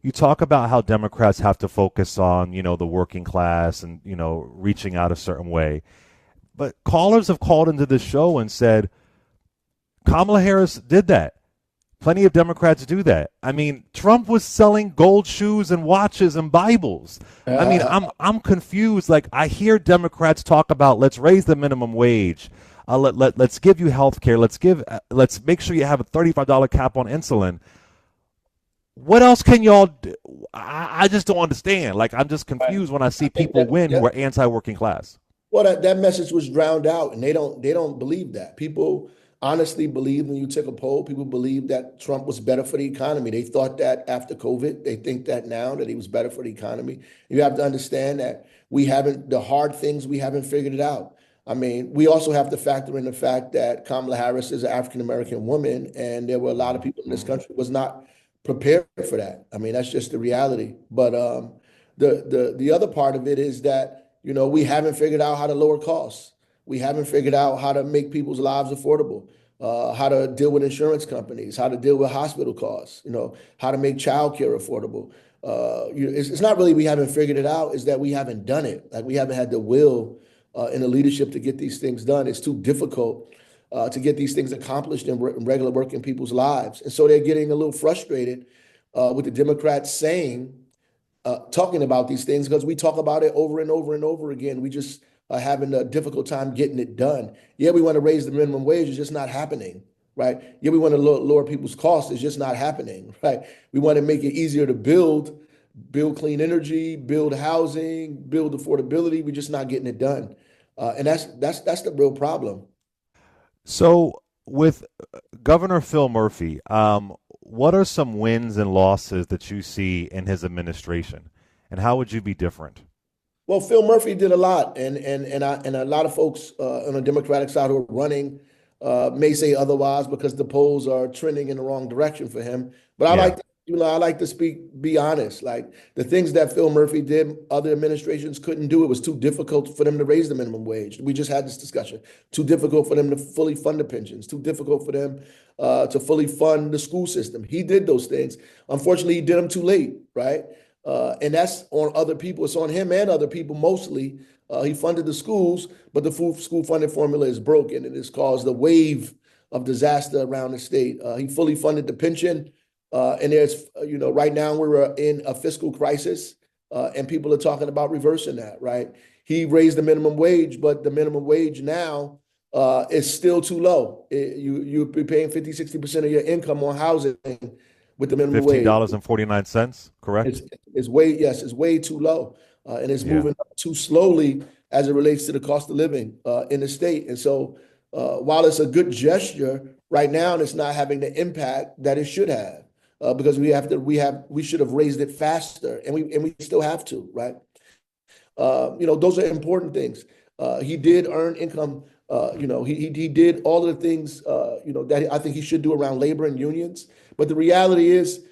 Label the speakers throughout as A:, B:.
A: You talk about how Democrats have to focus on, the working class and, reaching out a certain way. But callers have called into the show and said Kamala Harris did that. Plenty of Democrats do that. I mean, Trump was selling gold shoes and watches and Bibles. I mean,
B: Uh,
A: I'm confused. Like I hear Democrats talk about let's raise the minimum wage. Let's give you health care. Let's make sure you have a $35 cap on insulin. What else can y'all do? I just don't understand. Like I'm just
B: I
A: confused when I see
B: think
A: people
B: that,
A: win
B: yeah.
A: who are anti-working class.
B: Well, that message was drowned out, and they don't believe that. People honestly believe when you take a poll, people believe that Trump was better for the economy. They thought that after COVID. They think that now that he was better for the economy. You have to understand that we haven't the hard things we haven't figured it out. I mean, we also have to factor in the fact that Kamala Harris is an African American woman, and there were a lot of people in this country was not prepared for that. I mean, that's just the reality. But the other part of it is that we haven't figured out how to lower costs. We haven't figured out how to make people's lives affordable, how to deal with insurance companies, how to deal with hospital costs, how to make childcare affordable. It's not really we haven't figured it out, is that we haven't done it. Like we haven't had the will and the leadership to get these things done. It's too difficult to get these things accomplished in regular working people's lives. And so they're getting a little frustrated with the Democrats talking about these things because we talk about it over and over and over again. We just are having a difficult time getting it done. Yeah, we want to raise the minimum wage. It's just not happening, right? Yeah, we want to lower people's costs. It's just not happening, right? We want to make it easier to build clean energy, build housing, build affordability. We're just not getting it done, and that's the real problem.
A: So with Governor Phil Murphy, what are some wins and losses that you see in his administration, and how would you be different?
B: Well, Phil Murphy did a lot, and a lot of folks on the Democratic side who are running may say otherwise because the polls are trending in the wrong direction for him. But
A: Yeah.
B: I like to be honest. Like the things that Phil Murphy did, other administrations couldn't do. It was too difficult for them to raise the minimum wage. We just had this discussion. Too difficult for them to fully fund the pensions. Too difficult for them to fully fund the school system. He did those things. Unfortunately, he did them too late, right? And that's on other people. It's on him and other people mostly. He funded the schools, but the school funding formula is broken, and it's caused a wave of disaster around the state. He fully funded the pension, and right now we're in a fiscal crisis, and people are talking about reversing that. Right? He raised the minimum wage, but the minimum wage now is still too low. You're paying 50, 60% of your income on housing with the minimum
A: Fifteen
B: wage.
A: dollars and 49 cents, correct?
B: It's it's way yes, it's way too low, and it's
A: Yeah.
B: moving up too slowly as it relates to the cost of living in the state. And so, while it's a good gesture right now, it's not having the impact that it should have because we should have raised it faster, and we still have to, right? Those are important things. He did earn income. He did all of the things that I think he should do around labor and unions. But the reality is,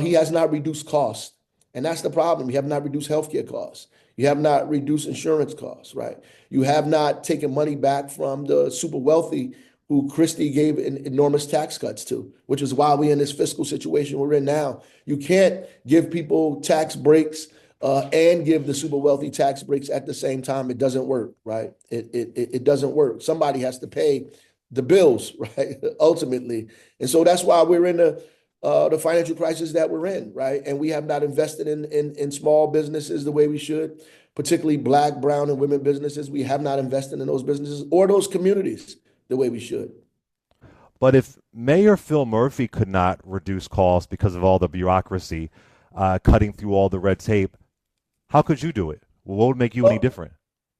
B: he has not reduced costs, and that's the problem. You have not reduced healthcare costs. You have not reduced insurance costs, right? You have not taken money back from the super wealthy who Christie gave enormous tax cuts to, which is why we're in this fiscal situation we're in now. You can't give people tax breaks and give the super wealthy tax breaks at the same time. It doesn't work, right? It doesn't work. Somebody has to pay the bills, right? Ultimately, and so that's why we're in the financial crisis that we're in, right? And we have not invested in small businesses the way we should, particularly Black, brown, and women businesses. We have not invested in those businesses or those communities the way we should.
A: But if Mayor Phil Murphy could not reduce costs because of all the bureaucracy, cutting through all the red tape, how could you do it? Well, what would make you any
B: Well,
A: different?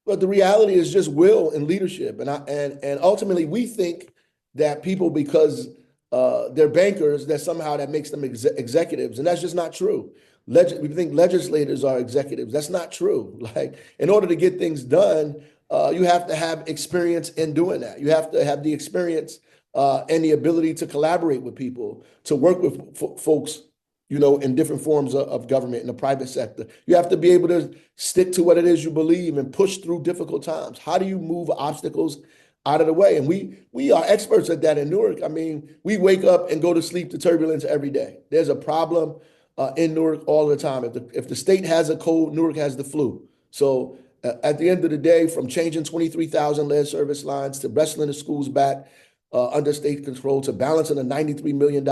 B: but the reality is just will and leadership, and ultimately we think that people because they're bankers that somehow that makes them executives, and that's just not true. We think legislators are executives. That's not true. Like in order to get things done, you have to have experience in doing that. You have to have the experience and the ability to collaborate with people, to work with folks in different forms of government in the private sector. You have to be able to stick to what it is you believe and push through difficult times. How do you move obstacles out of the way? And we are experts at that in Newark. I mean, we wake up and go to sleep to turbulence every day. There's a problem. in Newark all the time. If the state has a cold, Newark has the flu. So at the end of the day, from changing 23,000 lead service lines to wrestling the schools back under state control to balancing a $93 million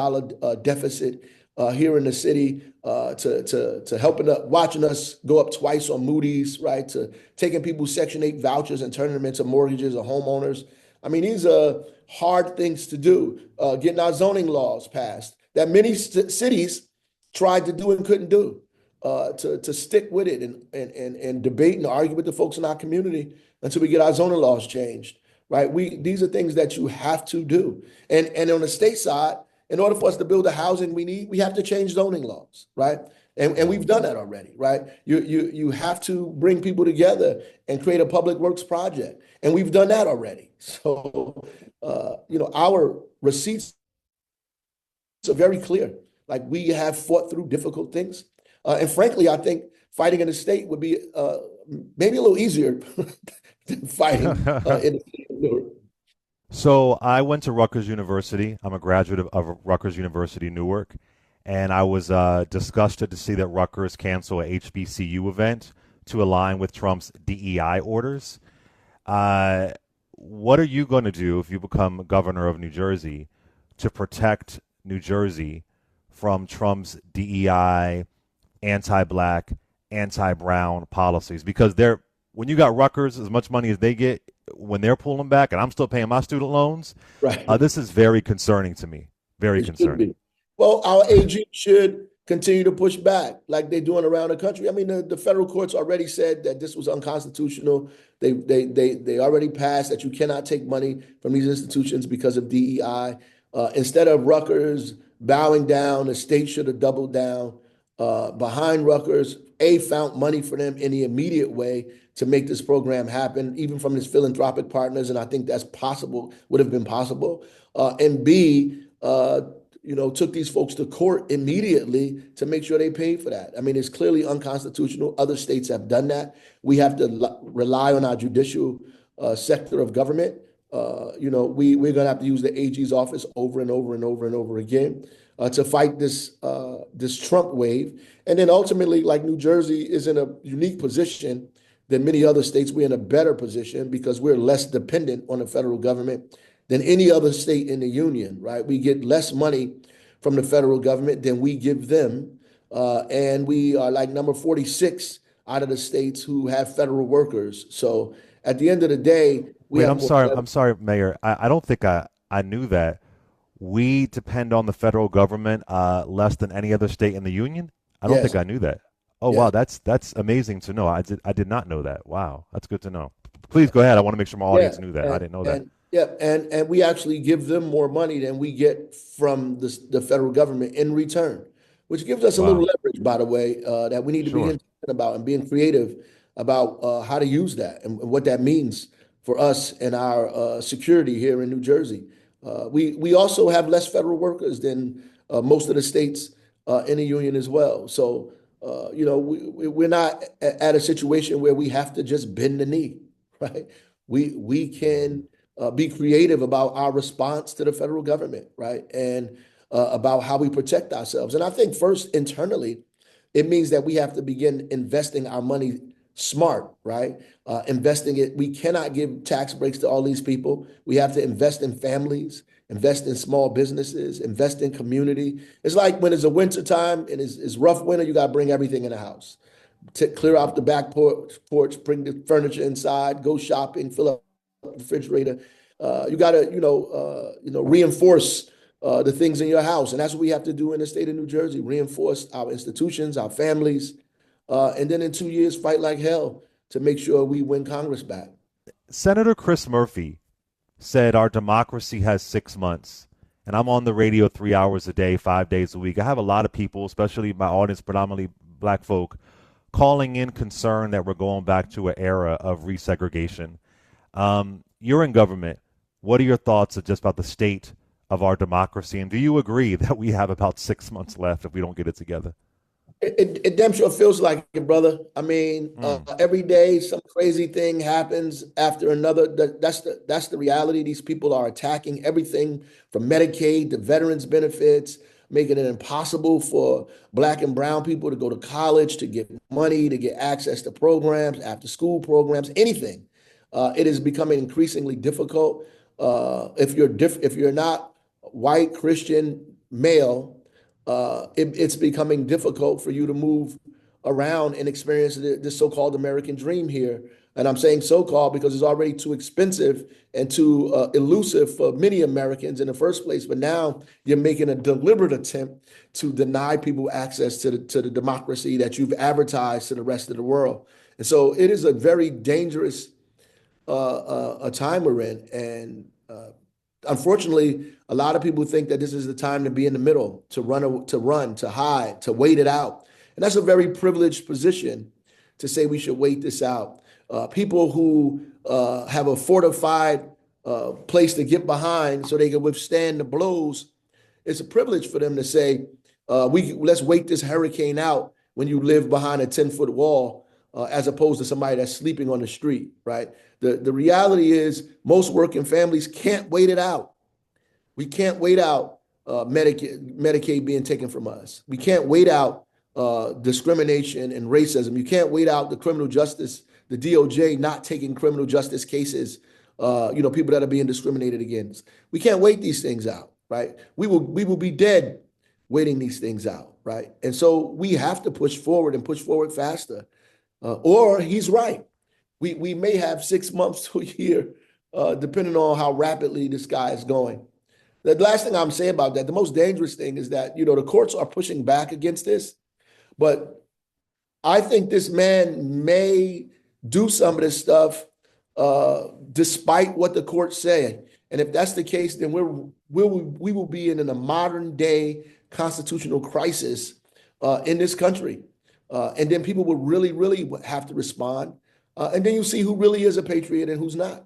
B: deficit here in the city, to helping up, watching us go up twice on Moody's, right? To taking people's Section 8 vouchers and turning them into mortgages or homeowners. I mean, these are hard things to do. Getting our zoning laws passed that many cities tried to do and couldn't do. To stick with it and debate and argue with the folks in our community until we get our zoning laws changed, right? These are things that you have to do. And on the state side, in order for us to build the housing we need, we have to change zoning laws, right? And we've done that already, right? You have to bring people together and create a public works project, and we've done that already. So, our receipts are very clear. Like, we have fought through difficult things, and frankly, I think fighting in the state would be maybe a little easier than fighting in the state.
A: So I went to Rutgers University. I'm a graduate of Rutgers University, Newark, and I was disgusted to see that Rutgers cancel a HBCU event to align with Trump's DEI orders. What are you going to do if you become governor of New Jersey to protect New Jersey from Trump's DEI, anti-black, anti-brown policies? Because when you got Rutgers, as much money as they get, when they're pulling back and I'm still paying my student loans,
B: Right.
A: This is very concerning to me. Very concerning.
B: Well, our AG should continue to push back like they're doing around the country. I mean, the federal courts already said that this was unconstitutional. They already passed that you cannot take money from these institutions because of DEI. Instead of Rutgers bowing down, the state should have doubled down behind Rutgers, found money for them in the immediate way to make this program happen, even from its philanthropic partners. And I think that's possible, would have been possible. And B, took these folks to court immediately to make sure they paid for that. I mean, it's clearly unconstitutional. Other states have done that. We have to rely on our judicial sector of government. We're going to have to use the AG's office over and over and over and over again to fight this Trump wave. And then ultimately, like, New Jersey is in a unique position than many other states. We're in a better position because we're less dependent on the federal government than any other state in the union, right? We get less money from the federal government than we give them. And we are like number 46 out of the states who have federal workers. So at the end of the day,
A: I'm sorry, Mayor. I don't think I knew that. We depend on the federal government less than any other state in the union? I don't think I knew that. Oh, wow, that's amazing to know. I did not know that. Wow, that's good to know. Please go ahead. I want to make sure my audience knew that. I didn't know that.
B: And we actually give them more money than we get from the federal government in return, which gives us a little leverage, by the way, that we need to be thinking about and being creative about how to use that and what that means for us and our security here in New Jersey. We also have less federal workers than most of the states in the union as well. So, we're not at a situation where we have to just bend the knee, right? We can be creative about our response to the federal government, right? And about how we protect ourselves. And I think first, internally, it means that we have to begin investing our money smart, right? Investing it. We cannot give tax breaks to all these people. We have to invest in families, invest in small businesses, invest in community. It's like when it's a winter time and it's rough winter, you got to bring everything in the house. Clear out the back porch, bring the furniture inside, go shopping, fill up the refrigerator. You got to, reinforce the things in your house. And that's what we have to do in the state of New Jersey, reinforce our institutions, our families, and then in 2 years, fight like hell to make sure we win Congress back.
A: Senator Chris Murphy said our democracy has 6 months. And I'm on the radio 3 hours a day, 5 days a week. I have a lot of people, especially my audience, predominantly black folk, calling in concern that we're going back to an era of resegregation. You're in government. What are your thoughts just about the state of our democracy? And do you agree that we have about 6 months left if we don't get it together?
B: It damn sure feels like it, brother. I mean, every day some crazy thing happens after another. That's the reality. These people are attacking everything from Medicaid to veterans benefits, making it impossible for Black and brown people to go to college, to get money, to get access to programs, after school programs, anything. It is becoming increasingly difficult. If you're not white Christian male, it's becoming difficult for you to move around and experience the so-called American dream here. And I'm saying so-called because it's already too expensive and too elusive for many Americans in the first place. But now you're making a deliberate attempt to deny people access to the democracy that you've advertised to the rest of the world. And so it is a very dangerous a time we're in. And unfortunately, a lot of people think that this is the time to be in the middle, to hide, to wait it out. And that's a very privileged position to say we should wait this out. People who have a fortified place to get behind so they can withstand the blows, it's a privilege for them to say, let's wait this hurricane out when you live behind a 10-foot wall, as opposed to somebody that's sleeping on the street, right? The reality is most working families can't wait it out. We can't wait out Medicaid being taken from us. We can't wait out discrimination and racism. You can't wait out the criminal justice, the DOJ not taking criminal justice cases, people that are being discriminated against. We can't wait these things out, right? We will be dead waiting these things out, right? And so we have to push forward and push forward faster. Or he's right. We may have 6 months to a year, depending on how rapidly this guy is going. The last thing I'm saying about that, the most dangerous thing is that, the courts are pushing back against this, but I think this man may do some of this stuff despite what the courts say. And if that's the case, then we will be in a modern day constitutional crisis in this country. And then people will really, really have to respond. And then you see who really is a patriot and who's not.